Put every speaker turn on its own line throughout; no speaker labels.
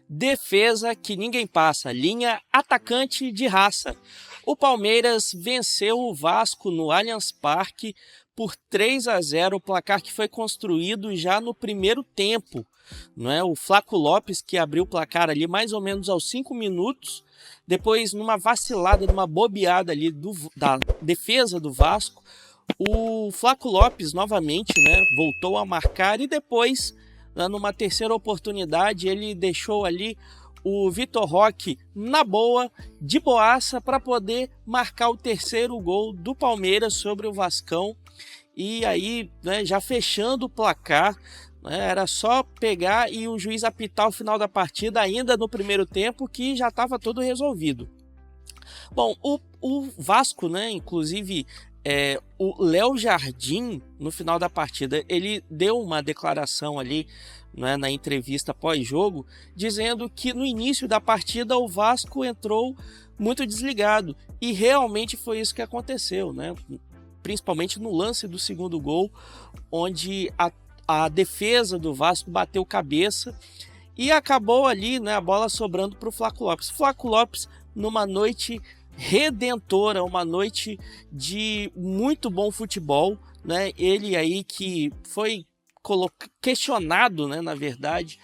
Defesa que ninguém passa, linha atacante de raça. O Palmeiras venceu o Vasco no Allianz Parque por 3-0, o placar que foi construído já no primeiro tempo. Não é? O Flaco Lopes que abriu o placar ali mais ou menos aos 5 minutos, depois numa vacilada, numa bobeada ali da defesa do Vasco, o Flaco Lopes novamente, né, voltou a marcar e depois, numa terceira oportunidade, ele deixou ali o Vitor Roque na boa, de boaça, para poder marcar o terceiro gol do Palmeiras sobre o Vascão. E aí, né, já fechando o placar, né, era só pegar e o juiz apitar o final da partida ainda no primeiro tempo, que já estava tudo resolvido. Bom, o Vasco, né, inclusive o Léo Jardim, no final da partida, ele deu uma declaração ali, né, na entrevista pós-jogo, dizendo que no início da partida o Vasco entrou muito desligado, e realmente foi isso que aconteceu, né? Principalmente no lance do segundo gol, onde a defesa do Vasco bateu cabeça e acabou ali, né, a bola sobrando para o Flaco Lopes. Flaco Lopes, numa noite redentora, uma noite de muito bom futebol, né? Ele aí que foi questionado, né, na verdade,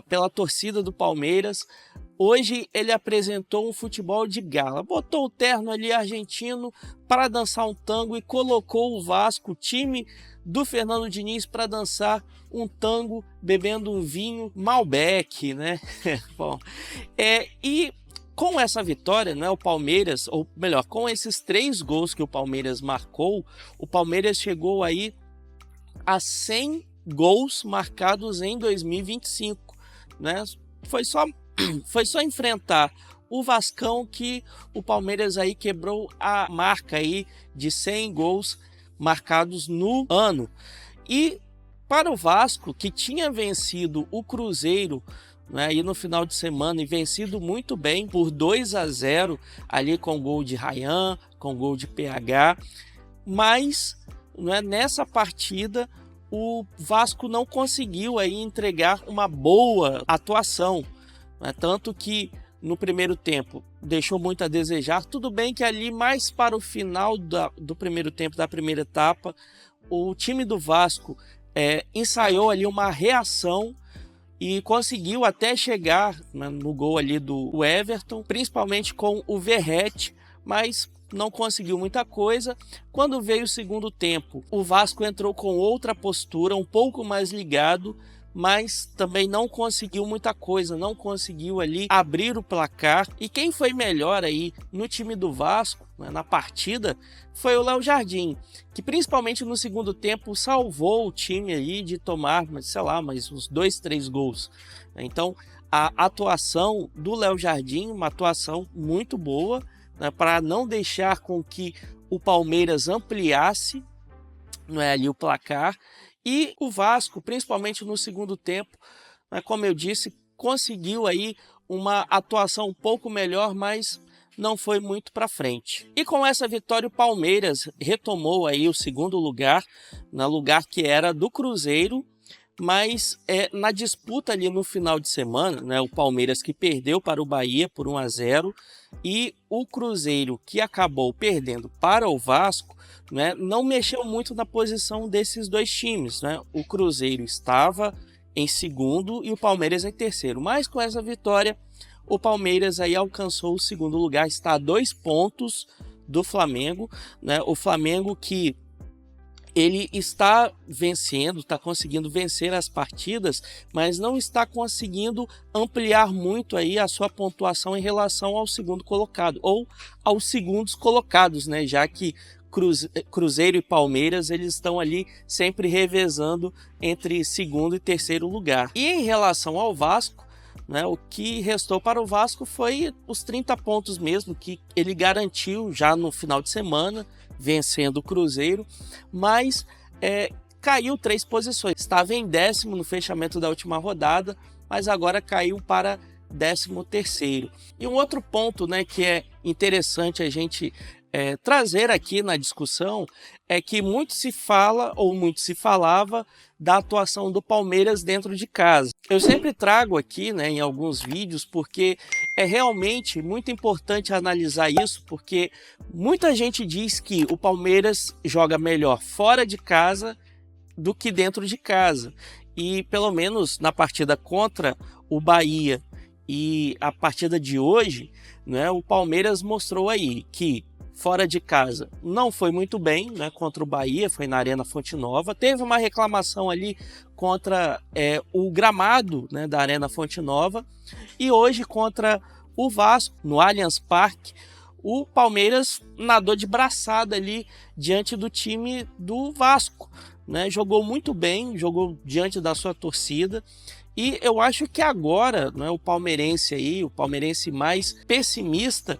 pela torcida do Palmeiras. Hoje ele apresentou um futebol de gala, botou o terno ali argentino para dançar um tango e colocou o Vasco, o time do Fernando Diniz, para dançar um tango bebendo um vinho Malbec, né? Bom, e com essa vitória, né, o Palmeiras, ou melhor, com esses 3 gols que o Palmeiras marcou, o Palmeiras chegou aí a 100 gols marcados em 2025, né? Foi só enfrentar o Vascão que o Palmeiras aí quebrou a marca aí de 100 gols marcados no ano. E para o Vasco, que tinha vencido o Cruzeiro, né, aí no final de semana, e vencido muito bem por 2-0 ali com gol de Ryan, com gol de PH, mas, né, nessa partida o Vasco não conseguiu aí entregar uma boa atuação, né, tanto que no primeiro tempo deixou muito a desejar. Tudo bem que ali mais para o final do primeiro tempo, da primeira etapa, o time do Vasco ensaiou ali uma reação e conseguiu até chegar, né, no gol ali do Everton, principalmente com o Verratti, mas não conseguiu muita coisa. Quando veio o segundo tempo, o Vasco entrou com outra postura, um pouco mais ligado, mas também não conseguiu muita coisa, não conseguiu ali abrir o placar. E quem foi melhor aí no time do Vasco, né, na partida, foi o Léo Jardim, que principalmente no segundo tempo salvou o time aí de tomar, sei lá, mais uns 2-3 gols. Então a atuação do Léo Jardim, uma atuação muito boa, né, para não deixar com que o Palmeiras ampliasse, né, ali o placar. E o Vasco, principalmente no segundo tempo, né, como eu disse, conseguiu aí uma atuação um pouco melhor, mas não foi muito para frente. E com essa vitória o Palmeiras retomou aí o segundo lugar, no lugar que era do Cruzeiro, mas na disputa ali no final de semana, né, o Palmeiras que perdeu para o Bahia por 1-0 e o Cruzeiro que acabou perdendo para o Vasco, né, não mexeu muito na posição desses dois times, né? O Cruzeiro estava em segundo e o Palmeiras em terceiro, mas com essa vitória o Palmeiras aí alcançou o segundo lugar, está a 2 pontos do Flamengo, né? O Flamengo que ele está vencendo, está conseguindo vencer as partidas, mas não está conseguindo ampliar muito aí a sua pontuação em relação ao segundo colocado, ou aos segundos colocados, né? Já que Cruzeiro e Palmeiras, eles estão ali sempre revezando entre segundo e terceiro lugar. E em relação ao Vasco, né, o que restou para o Vasco foi os 30 pontos mesmo, que ele garantiu já no final de semana, vencendo o Cruzeiro, mas caiu 3 posições. Estava em 10º no fechamento da última rodada, mas agora caiu para 13º. E um outro ponto, né, que é interessante a gente trazer aqui na discussão é que muito se fala ou muito se falava da atuação do Palmeiras dentro de casa. Eu sempre trago aqui, né, em alguns vídeos, porque é realmente muito importante analisar isso, porque muita gente diz que o Palmeiras joga melhor fora de casa do que dentro de casa. E pelo menos na partida contra o Bahia e a partida de hoje, né, o Palmeiras mostrou aí que fora de casa não foi muito bem, né, contra o Bahia, foi na Arena Fonte Nova. Teve uma reclamação ali contra o gramado, né, da Arena Fonte Nova. E hoje contra o Vasco, no Allianz Parque, o Palmeiras nadou de braçada ali diante do time do Vasco, né? Jogou muito bem, jogou diante da sua torcida. E eu acho que agora, né, o palmeirense mais pessimista,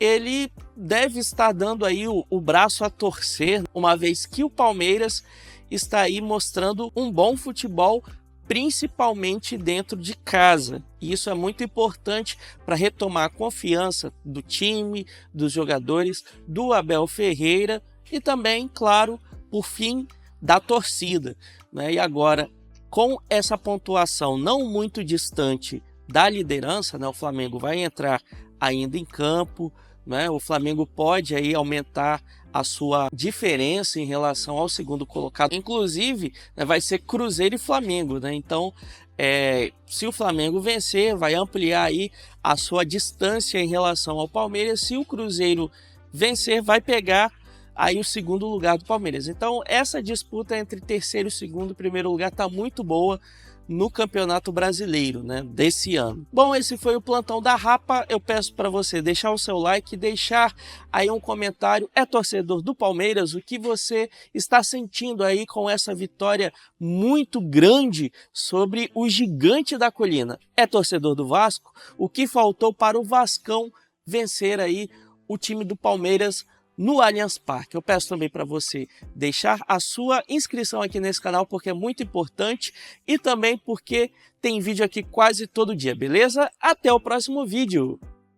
ele deve estar dando aí o braço a torcer, uma vez que o Palmeiras está aí mostrando um bom futebol, principalmente dentro de casa. E isso é muito importante para retomar a confiança do time, dos jogadores, do Abel Ferreira e também, claro, por fim, da torcida, né? E agora, com essa pontuação não muito distante da liderança, né, o Flamengo vai entrar ainda em campo, né? O Flamengo pode aí aumentar a sua diferença em relação ao segundo colocado. Inclusive, né, vai ser Cruzeiro e Flamengo, né? Então, se o Flamengo vencer, vai ampliar aí a sua distância em relação ao Palmeiras. Se o Cruzeiro vencer, vai pegar aí o segundo lugar do Palmeiras. Então essa disputa entre terceiro, segundo e primeiro lugar está muito boa no Campeonato Brasileiro, né, desse ano. Bom, esse foi o Plantão da Rapa. Eu peço para você deixar o seu like, deixar aí um comentário. É torcedor do Palmeiras? O que você está sentindo aí com essa vitória muito grande sobre o gigante da colina? É torcedor do Vasco? O que faltou para o Vascão vencer aí o time do Palmeiras no Allianz Parque? Eu peço também para você deixar a sua inscrição aqui nesse canal, porque é muito importante, e também porque tem vídeo aqui quase todo dia, beleza? Até o próximo vídeo!